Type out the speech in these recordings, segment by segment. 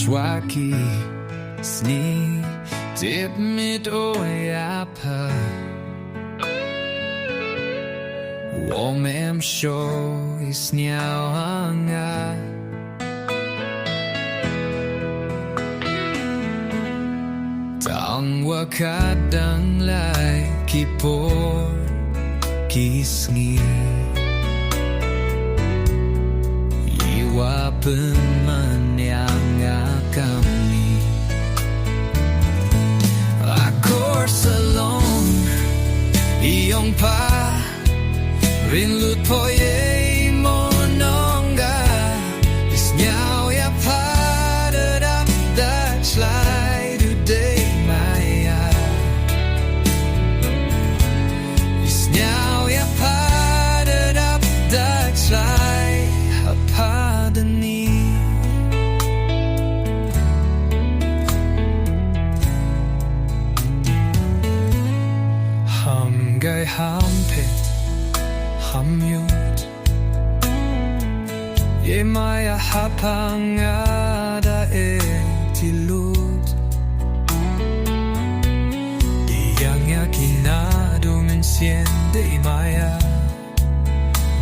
Nachwa ki Sngi Dip mit oyapa Womem show isnyawanga Tangwa kadang lai kipor kisngi Iwa pemananga kami Akor salong iyong pa Rinlut po ye mononga Isnyaw ya padadap that's like today maya Isnyaw ya padadap that's like hapadani Hamgay hampit Hamyut Ye maya hapangada etilut Diyang yakinado mensiende maya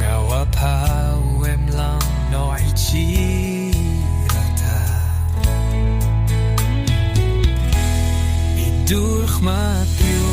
Ngawa pauem lang no ichirata Idurch matyo